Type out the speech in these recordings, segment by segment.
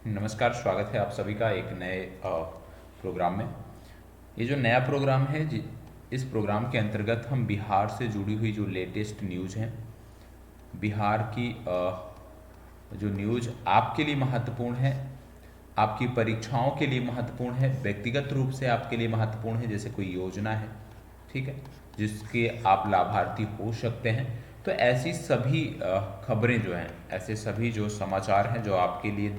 नमस्कार, स्वागत है आप सभी का एक नए प्रोग्राम में। ये जो नया प्रोग्राम है इस प्रोग्राम के अंतर्गत हम बिहार से जुड़ी हुई जो लेटेस्ट न्यूज़ हैं, बिहार की जो न्यूज़ आपके लिए महत्वपूर्ण है, आपकी परीक्षाओं के लिए महत्वपूर्ण है, व्यक्तिगत रूप से आपके लिए महत्वपूर्ण है, जैसे कोई योजना है, ठीक है, जिसके आप लाभार्थी हो सकते हैं। तो ऐसी सभी खबरें जो हैं, ऐसे सभी जो समाचार हैं जो आपके लिए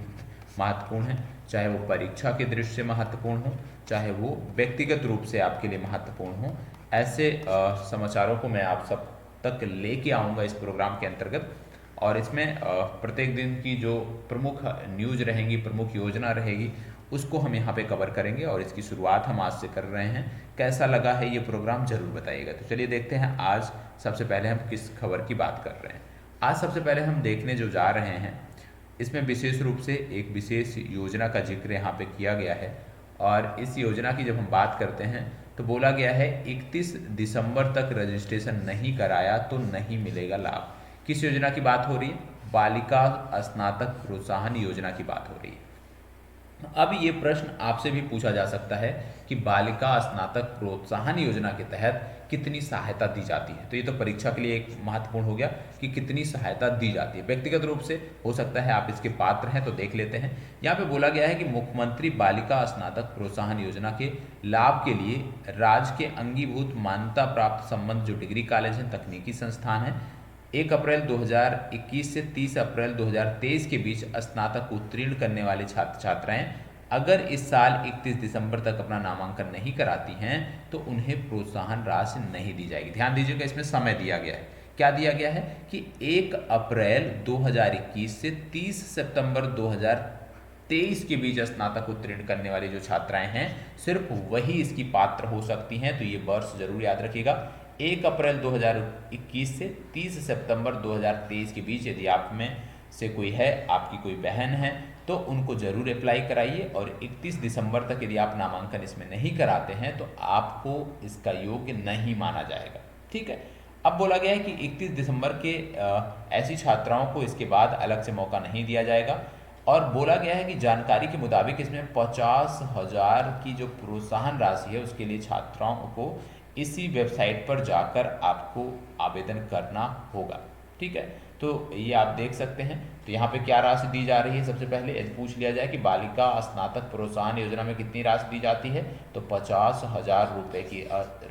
महत्वपूर्ण हैं, चाहे वो परीक्षा के दृष्टि से महत्वपूर्ण हो, चाहे वो व्यक्तिगत रूप से आपके लिए महत्वपूर्ण हो, ऐसे समाचारों को मैं आप सब तक लेके आऊँगा इस प्रोग्राम के अंतर्गत। और इसमें प्रत्येक दिन की जो प्रमुख न्यूज़ रहेंगी, प्रमुख योजना रहेगी, उसको हम यहाँ पे कवर करेंगे और इसकी शुरुआत हम आज से कर रहे हैं। कैसा लगा है ये प्रोग्राम ज़रूर बताइएगा। तो चलिए देखते हैं आज सबसे पहले हम किस खबर की बात कर रहे हैं। आज सबसे पहले हम देखने जो जा रहे हैं, इसमें विशेष रूप से एक विशेष योजना का जिक्र यहाँ पे किया गया है। और इस योजना की जब हम बात करते हैं तो बोला गया है 31 दिसंबर तक रजिस्ट्रेशन नहीं कराया तो नहीं मिलेगा लाभ। किस योजना की बात हो रही है? बालिका स्नातक प्रोत्साहन योजना की बात हो रही है। अब ये प्रश्न आपसे भी पूछा जा सकता है कि बालिका स्नातक प्रोत्साहन योजना के तहत कितनी सहायता दी जाती है। तो ये तो परीक्षा के लिए एक महत्वपूर्ण हो गया कि कितनी सहायता दी जाती है। व्यक्तिगत रूप से हो सकता है आप इसके पात्र हैं, तो देख लेते हैं। यहाँ पे बोला गया है कि मुख्यमंत्री बालिका स्नातक प्रोत्साहन योजना के लाभ के लिए राज्य के अंगीभूत मान्यता प्राप्त संबंध जो डिग्री कॉलेज हैं, तकनीकी संस्थान हैं, 1 अप्रैल 2021 से 30 अप्रैल 2023 के बीच स्नातक उत्तीर्ण करने वाले छात्र छात्राएं अगर इस साल 31 दिसंबर तक अपना नामांकन नहीं कराती हैं तो उन्हें प्रोत्साहन राशि नहीं दी जाएगी। ध्यान दीजिएगा, इसमें समय दिया गया है। क्या दिया गया है कि 1 अप्रैल 2021 से 30 सितंबर 2023 के बीच स्नातक उत्तीर्ण करने वाली जो छात्राएं हैं, सिर्फ वही इसकी पात्र हो सकती हैं। तो ये वर्ष जरूर याद रखिएगा, 1 अप्रैल 2021 से 30 सितंबर 2023 के बीच। यदि आप में से कोई है, आपकी कोई बहन है, तो उनको जरूर अप्लाई कराइए। और 31 दिसंबर तक यदि आप नामांकन इसमें नहीं कराते हैं तो आपको इसका योग्य नहीं माना जाएगा। ठीक है। अब बोला गया है कि 31 दिसंबर के ऐसी छात्राओं को इसके बाद अलग से मौका नहीं दिया जाएगा। और बोला गया है कि जानकारी के मुताबिक इसमें 50,000 की जो प्रोत्साहन राशि है उसके लिए छात्राओं को इसी वेबसाइट पर जाकर आपको आवेदन करना होगा। ठीक है, तो ये आप देख सकते हैं। तो यहाँ पे क्या राशि दी जा रही है? सबसे पहले यदि पूछ लिया जाए कि बालिका स्नातक प्रोत्साहन योजना में कितनी राशि दी जाती है, तो 50,000 रुपये की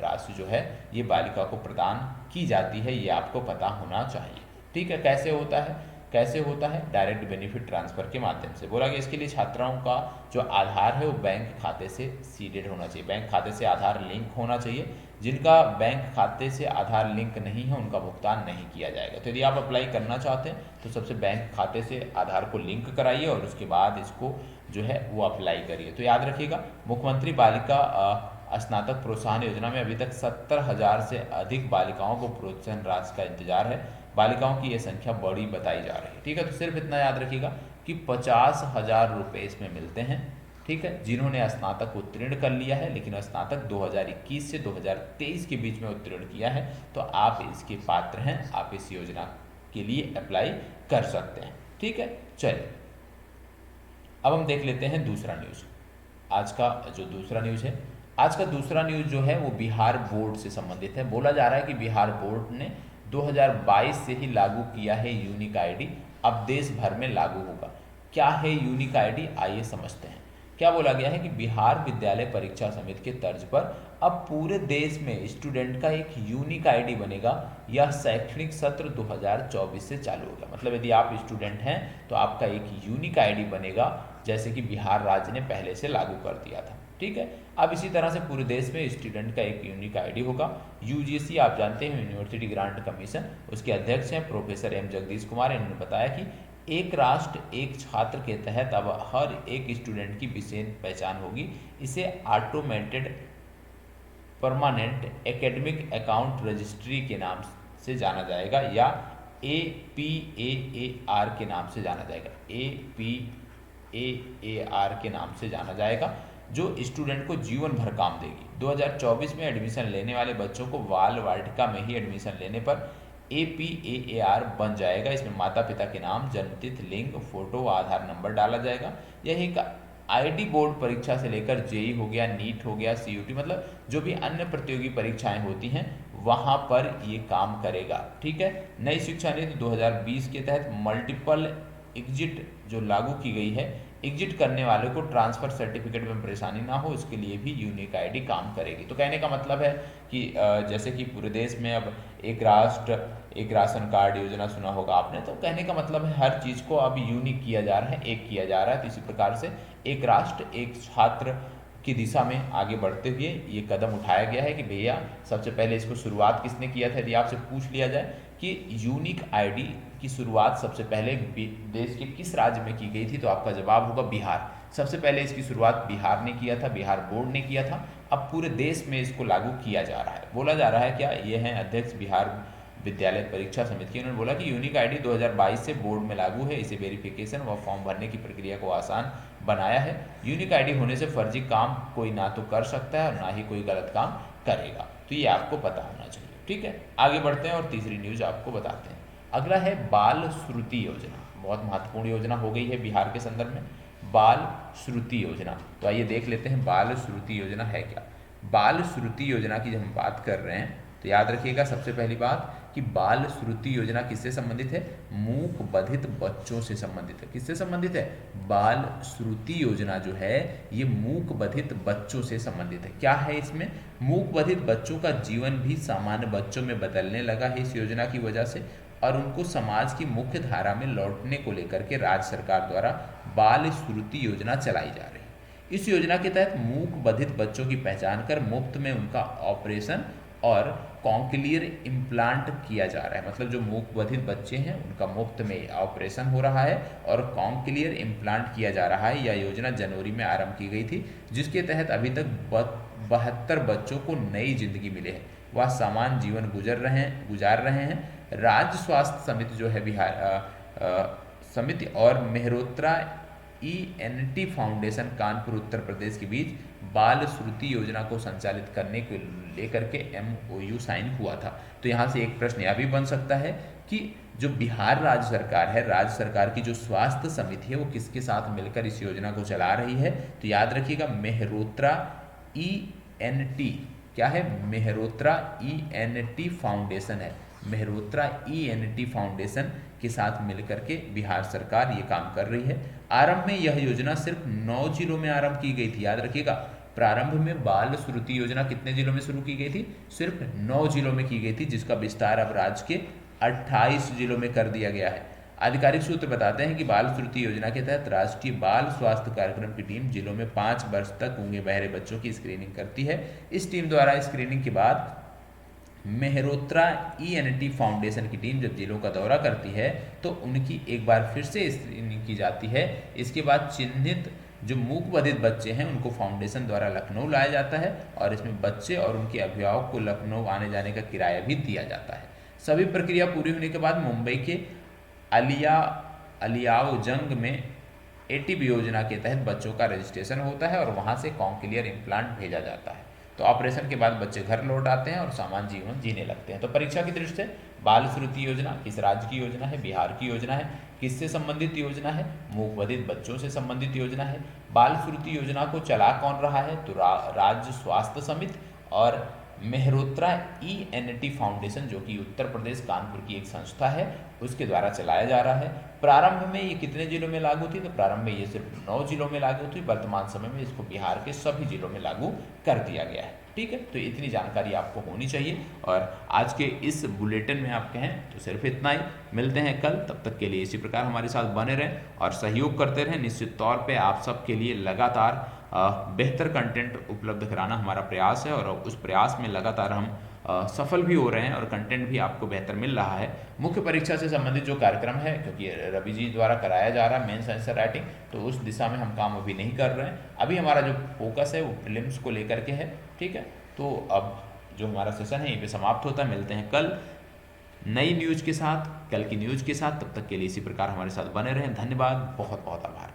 राशि जो है ये बालिका को प्रदान की जाती है। ये आपको पता होना चाहिए। ठीक है, कैसे होता है? कैसे होता है? डायरेक्ट बेनिफिट ट्रांसफर के माध्यम से। बोला कि इसके लिए छात्राओं का जो आधार है वो बैंक खाते से सीडेड होना चाहिए, बैंक खाते से आधार लिंक होना चाहिए। जिनका बैंक खाते से आधार लिंक नहीं है उनका भुगतान नहीं किया जाएगा। तो यदि आप अप्लाई करना चाहते हैं तो सबसे बैंक खाते से आधार को लिंक कराइए और उसके बाद इसको जो है वो अप्लाई करिए। तो याद रखिएगा, मुख्यमंत्री बालिका स्नातक प्रोत्साहन योजना में अभी तक 70,000 से अधिक बालिकाओं को प्रोत्साहन राशि का इंतजार है। बालिकाओं की यह संख्या बड़ी बताई जा रही है। ठीक है, तो सिर्फ इतना याद रखिएगा कि 50,000 रुपये इसमें मिलते हैं। ठीक है, जिन्होंने स्नातक उत्तीर्ण कर लिया है, लेकिन स्नातक 2021 से 2023 के बीच में उत्तीर्ण किया है, तो आप इसके पात्र हैं, आप इस योजना के लिए अप्लाई कर सकते हैं। ठीक है, चलिए अब हम देख लेते हैं दूसरा न्यूज़। आज का जो दूसरा न्यूज़ है, आज का दूसरा न्यूज़ जो है वो बिहार बोर्ड से संबंधित है। बोला जा रहा है कि बिहार बोर्ड ने 2022 से ही लागू किया है यूनिक आईडी, अब देश भर में लागू होगा। क्या है यूनिक आईडी? आइए समझते हैं। क्या बोला गया है कि बिहार विद्यालय परीक्षा समिति के तर्ज पर अब पूरे देश में स्टूडेंट का एक यूनिक आईडी बनेगा। यह शैक्षणिक सत्र 2024 से चालू होगा। मतलब यदि आप स्टूडेंट हैं तो आपका एक यूनिक आईडी बनेगा, जैसे कि बिहार राज्य ने पहले से लागू कर दिया था। ठीक है, अब इसी तरह से पूरे देश में स्टूडेंट का एक यूनिक आईडी होगा। यूजीसी आप जानते हैं, यूनिवर्सिटी ग्रांट कमीशन, उसके अध्यक्ष हैं प्रोफेसर एम जगदीश कुमार। इन्होंने बताया कि एक राष्ट्र एक छात्र के तहत अब हर एक स्टूडेंट की विशेष पहचान होगी। इसे automated permanent academic account registry के नाम से जाना जाएगा, या APAAR के नाम से जाना जाएगा। APAAR के नाम से जाना जाएगा, जो स्टूडेंट को जीवन भर काम देगी। 2024 में एडमिशन लेने वाले बच्चों को बाल वाटिका में ही एडमिशन लेने पर APAAR बन जाएगा। इसमें माता पिता के नाम, जन्मतिथि, लिंग, फोटो, आधार नंबर डाला जाएगा। यह एक आईआईटी बोर्ड परीक्षा से लेकर जेई हो गया, नीट हो गया, सीयूटी, मतलब जो भी अन्य प्रतियोगी परीक्षाएं होती हैं वहां पर ये काम करेगा। ठीक है। नई शिक्षा नीति 2020 के तहत मल्टीपल एग्जिट जो लागू की गई है, एग्जिट करने वाले को ट्रांसफर सर्टिफिकेट में परेशानी ना हो, इसके लिए भी यूनिक आईडी काम करेगी। तो कहने का मतलब है कि जैसे कि पूरे देश में अब एक राष्ट्र एक राशन कार्ड योजना सुना होगा आपने, तो कहने का मतलब है हर चीज़ को अब यूनिक किया जा रहा है, एक किया जा रहा है। तो इसी प्रकार से एक राष्ट्र एक छात्र की दिशा में आगे बढ़ते हुए ये कदम उठाया गया है कि भैया सबसे पहले इसको शुरुआत किसने किया था। यदि आपसे पूछ लिया जाए कि यूनिक आईडी की शुरुआत सबसे पहले देश के किस राज्य में की गई थी, तो आपका जवाब होगा बिहार। सबसे पहले इसकी शुरुआत बिहार ने किया था, बिहार बोर्ड ने किया था। अब पूरे देश में इसको लागू किया जा रहा है। बोला जा रहा है क्या, ये हैं अध्यक्ष बिहार विद्यालय परीक्षा समिति के, उन्होंने बोला कि यूनिक आईडी 2022 से बोर्ड में लागू है। इसे वेरिफिकेशन व फॉर्म भरने की प्रक्रिया को आसान बनाया है। यूनिक आईडी होने से फर्जी काम कोई ना तो कर सकता है और ना ही कोई गलत काम करेगा। तो ये आपको पता होना चाहिए। ठीक है, आगे बढ़ते हैं और तीसरी न्यूज आपको बताते हैं। अगला है बाल श्रुति योजना। बहुत महत्वपूर्ण योजना हो गई है बिहार के संदर्भ में, बाल श्रुति योजना। तो आइए देख लेते हैं बाल श्रुति योजना है क्या। बाल श्रुति योजना की जब हम बात कर रहे हैं तो याद रखिएगा सबसे पहली बात कि बाल श्रुति योजना किससे संबंधित है, मूक बधिर बच्चों से संबंधित है। किससे संबंधित है, बाल श्रुति योजना जो है ये मूक बधिर बच्चों से संबंधित है। क्या है इसमें, मूक बधिर बच्चों का जीवन भी सामान्य बच्चों में बदलने लगा है इस योजना की वजह से, और उनको समाज की मुख्य धारा में लौटने को लेकर के राज्य सरकार द्वारा बाल श्रुति योजना चलाई जा रही है। इस योजना के तहत मूक बधिर बच्चों की पहचान कर मुफ्त में उनका ऑपरेशन और कॉन्क्लियर इम्प्लांट किया जा रहा है। मतलब जो मूक बधिर बच्चे हैं उनका मुफ्त में ऑपरेशन हो रहा है और कॉन्क्लियर इम्प्लांट किया जा रहा है। यह योजना जनवरी में आरंभ की गई थी, जिसके तहत अभी तक 72 बच्चों को नई जिंदगी मिले है, वह सामान्य जीवन गुजार रहे हैं। राज्य स्वास्थ्य समिति जो है बिहार समिति और मेहरोत्रा ENT फाउंडेशन कानपुर उत्तर प्रदेश के बीच बाल श्रुति योजना को संचालित करने को लेकर के MOU साइन हुआ था। तो यहाँ से एक प्रश्न यह भी बन सकता है कि जो बिहार राज्य सरकार है, राज्य सरकार की जो स्वास्थ्य समिति है वो किसके साथ मिलकर इस योजना को चला रही है, तो याद रखिएगा मेहरोत्रा ENT क्या है, मेहरोत्रा ENT फाउंडेशन है। मेहरोत्रा ENT फाउंडेशन के साथ मिलकर के बिहार सरकार ये काम कर रही है। आरंभ में यह योजना सिर्फ 9 जिलों में आरंभ की गई थी। याद रखिएगा प्रारंभ में बाल श्रुति योजना कितने जिलों में शुरू की गई थी, सिर्फ 9 जिलों में की गई थी, जिसका विस्तार अब राज्य के 28 जिलों में कर दिया गया है। आधिकारिक सूत्र बताते हैं कि बाल श्रुति योजना के तहत राष्ट्रीय बाल स्वास्थ्य कार्यक्रम की टीम जिलों में 5 वर्ष तक गूंगे बहरे बच्चों की स्क्रीनिंग करती है। इस टीम द्वारा स्क्रीनिंग के बाद मेहरोत्रा ENT फाउंडेशन की टीम जब जिलों का दौरा करती है तो उनकी एक बार फिर से स्क्रीनिंग की जाती है। इसके बाद चिन्हित जो मूक बधिर बच्चे हैं उनको फाउंडेशन द्वारा लखनऊ लाया जाता है और इसमें बच्चे और उनके अभिभावक को लखनऊ आने जाने का किराया भी दिया जाता है। सभी प्रक्रिया पूरी होने के बाद मुंबई के अलियाओजंग में ATB योजना के तहत बच्चों का रजिस्ट्रेशन होता है और वहाँ से कॉन्क्लियर इम्प्लांट भेजा जाता है। तो ऑपरेशन के बाद बच्चे घर लौट आते हैं और सामान्य जीवन जीने लगते हैं। तो परीक्षा की दृष्टि से बाल श्रुति योजना किस राज्य की योजना है, बिहार की योजना है। किससे संबंधित योजना है, मूक बधिर बच्चों से संबंधित योजना है। बाल श्रुति योजना को चला कौन रहा है, तो राज्य स्वास्थ्य समिति और मेहरोत्रा ENT फाउंडेशन जो कि उत्तर प्रदेश कानपुर की एक संस्था है उसके द्वारा चलाया जा रहा है। प्रारंभ में ये कितने जिलों में लागू थी, तो प्रारंभ में ये सिर्फ 9 जिलों में लागू थी। वर्तमान समय में इसको बिहार के सभी जिलों में लागू कर दिया गया है। ठीक है, तो इतनी जानकारी आपको होनी चाहिए। और आज के इस बुलेटिन में आप कहें तो सिर्फ इतना ही। मिलते हैं कल, तब तक के लिए इसी प्रकार हमारे साथ बने रहें और सहयोग करते रहें। निश्चित तौर पे आप सबके लिए लगातार बेहतर कंटेंट उपलब्ध कराना हमारा प्रयास है और उस प्रयास में लगातार हम सफल भी हो रहे हैं और कंटेंट भी आपको बेहतर मिल रहा है। मुख्य परीक्षा से संबंधित जो कार्यक्रम है, क्योंकि रवि जी द्वारा कराया जा रहा है मेंस आंसर राइटिंग, तो उस दिशा में हम काम अभी नहीं कर रहे हैं। अभी हमारा जो फोकस है वो प्रीलिम्स को लेकर के है। ठीक है, तो अब जो हमारा सेशन है यहीं पे समाप्त होता है। मिलते हैं कल नई न्यूज के साथ, कल की न्यूज के साथ। तब तक के लिए इसी प्रकार हमारे साथ बने रहें। धन्यवाद, बहुत बहुत आभार।